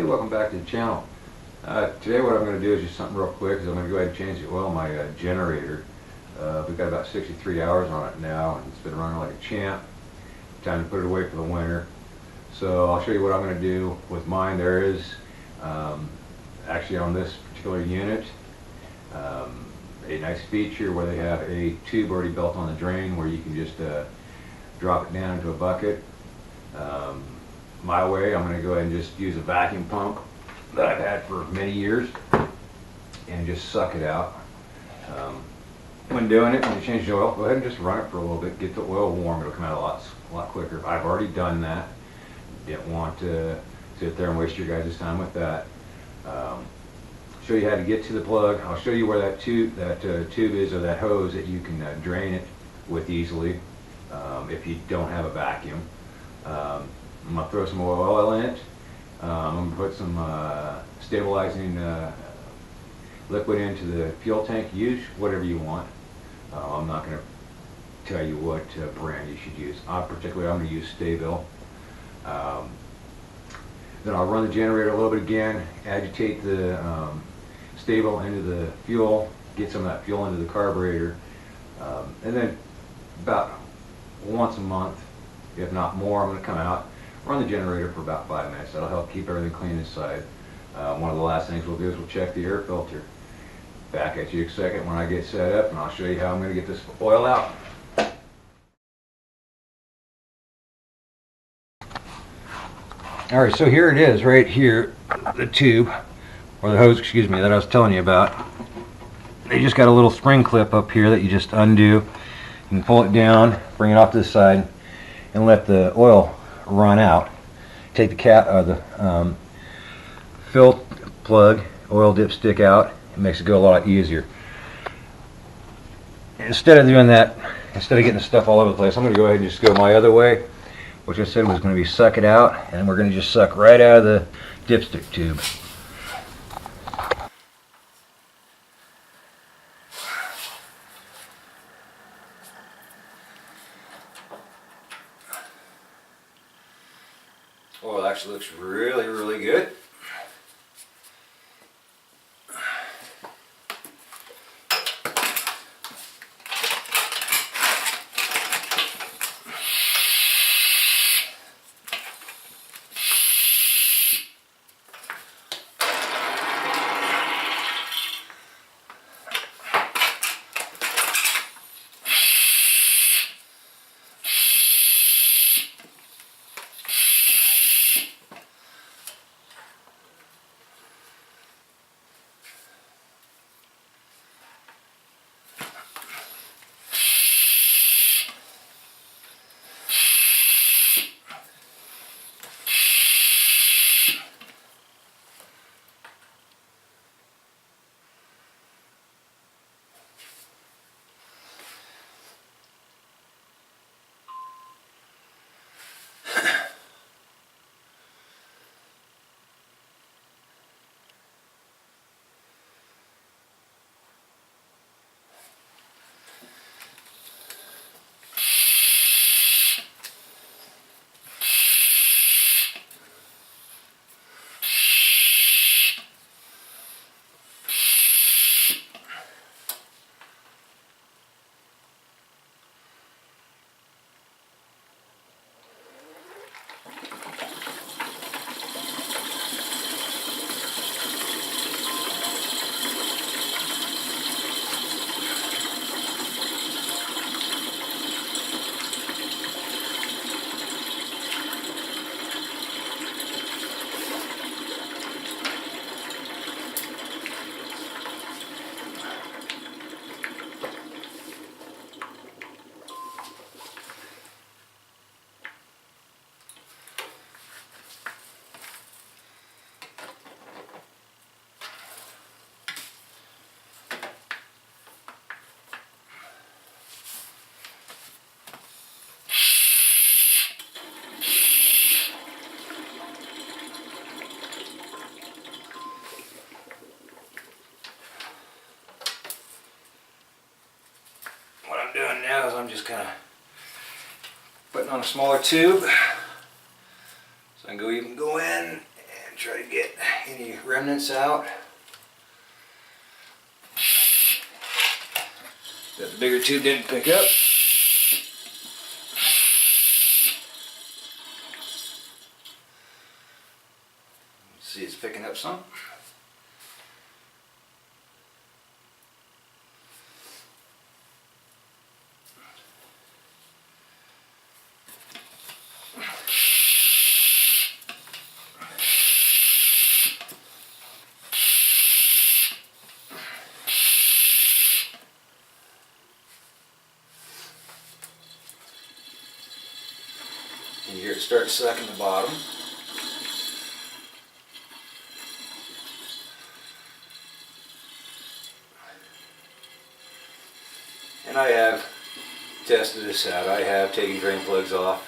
welcome back to the channel. Today what I'm going to do is just something real quick, because I'm going to go ahead and change the oil on my generator. We've got about 63 hours on it now, and it's been running like a champ. Time to put it away for the winter. So I'll show you what I'm going to do with mine. There is, actually on this particular unit, a nice feature where they have a tube already built on the drain where you can just drop it down into a bucket. My way, I'm going to go ahead and just use a vacuum pump that I've had for many years and just suck it out. When doing it, when you change the oil, go ahead and just run it for a little bit, get the oil warm. It'll come out a lot quicker. I've already done that. Didn't want to sit there and waste your guys' time with that. Show you how to get to the plug. I'll show you where that tube is, or that hose that you can drain it with easily if you don't have a vacuum. I'm going to throw some oil in it. I'm going to put some stabilizing liquid into the fuel tank. Use whatever you want. I'm not going to tell you what brand you should use. I'm going to use Cabela. Then I'll run the generator a little bit again, agitate the stable into the fuel, get some of that fuel into the carburetor, and then about once a month, if not more, I'm going to come out, run the generator for about 5 minutes. That'll help keep everything clean inside. One of the last things we'll do is we'll check the air filter. Back at you in a second when I get set up, and I'll show you how I'm going to get this oil out. Alright, so here it is right here, the tube, or the hose, excuse me, that I was telling you about. They just got a little spring clip up here that you just undo. You can pull it down, bring it off to the side, and let the oil run out. Take the cap or the fill plug, oil dipstick out. It makes it go a lot easier. Instead of doing that, instead of getting the stuff all over the place, I'm going to go ahead and just go my other way, which I said was going to be suck it out, and we're going to just suck right out of the dipstick tube. Oil actually looks really, really good. What I'm doing now is I'm just kind of putting on a smaller tube so I can even go in and Try to get any remnants out. That the bigger tube didn't pick up. See, it's picking up some. And you hear it start sucking the bottom. And I have tested this out. I have taken drain plugs off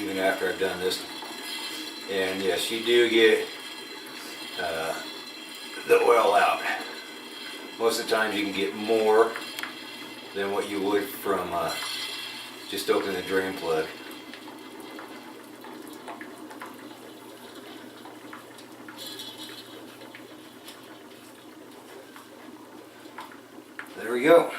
even after I've done this. And yes, you do get the oil out. Most of the time you can get more than what you would from just opening the drain plug. There we go.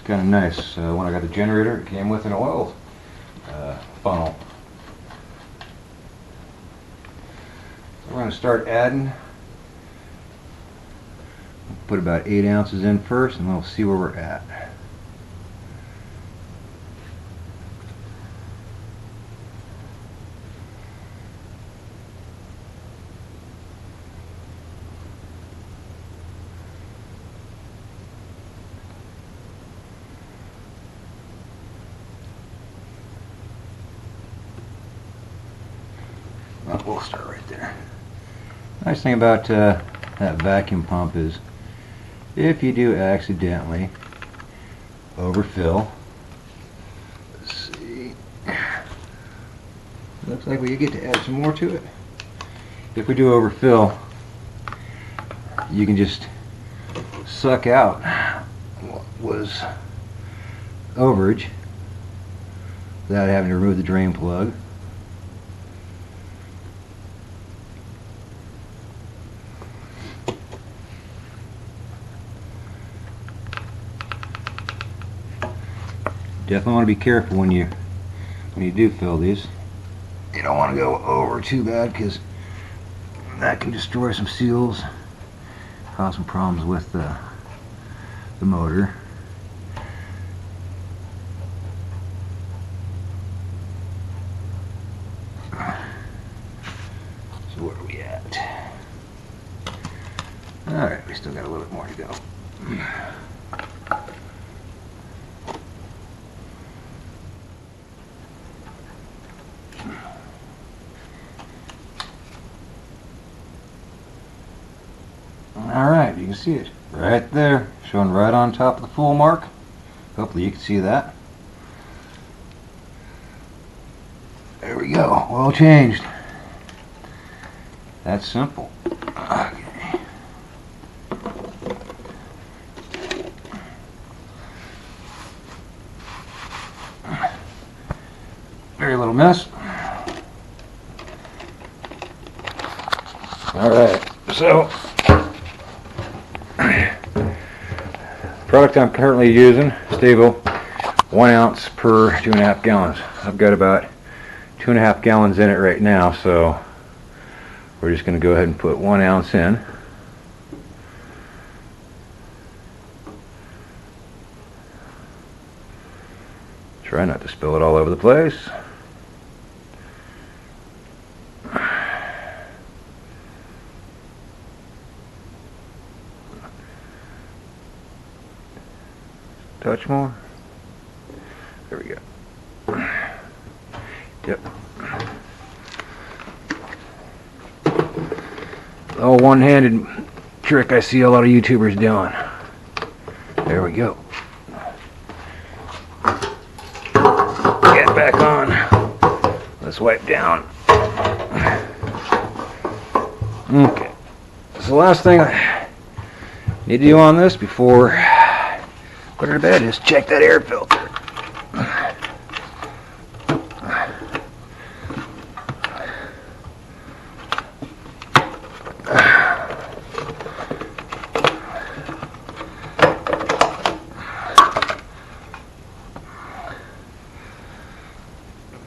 Kind of nice. When I got the generator, it came with an oil funnel. So we're going to start adding. Put about 8 ounces in first, and we'll see where we're at. We'll start right there. Nice thing about that vacuum pump is if you do accidentally overfill, let's see, looks like we get to add some more to it. If we do overfill, you can just suck out what was overage without having to remove the drain plug. Definitely want to be careful when you do fill these. You don't want to go over too bad because that can destroy some seals, cause some problems with the motor. So where are we at? Alright, we still got a little bit more to go. Alright, you can see it right there, showing right on top of the full mark. Hopefully you can see that. There we go, oil changed. That's simple. Okay. Very little mess. Alright, so product I'm currently using, stable, 1 ounce per 2.5 gallons. I've got about 2.5 gallons in it right now, so we're just going to go ahead and put 1 ounce in. Try not to spill it all over the place. Touch more. There we go. Yep. Oh, one-handed trick I see a lot of YouTubers doing. There we go. Get back on. Let's wipe down. Okay. So the last thing I need to do on this before I put it to bed is check that air filter.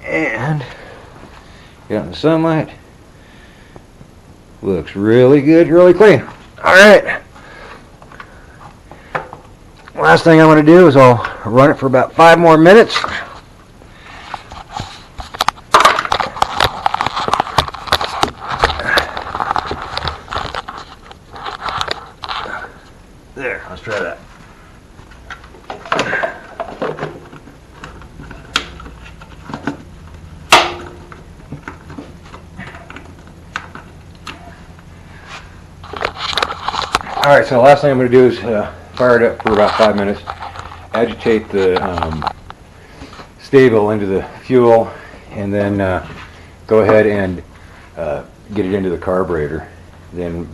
And get out in the sunlight. Looks really good, really clean. Alright. Last thing I'm going to do is I'll run it for about 5 more minutes. There, let's try that. Alright, so the last thing I'm going to do is fire it up for about 5 minutes, agitate the stable into the fuel, and then go ahead and get it into the carburetor. Then,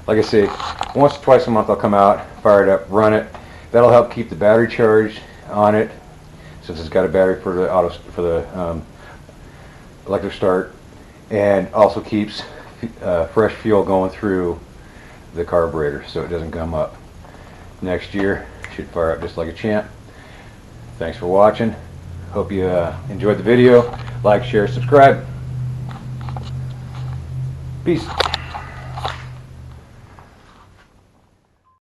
like I say, once or twice a month I'll come out, fire it up, run it. That'll help keep the battery charged on it, since it's got a battery for the electric start, and also keeps fresh fuel going through the carburetor so it doesn't gum up. Next year should fire up just like a champ. Thanks for watching. Hope you enjoyed the video. Like, share, subscribe. Peace.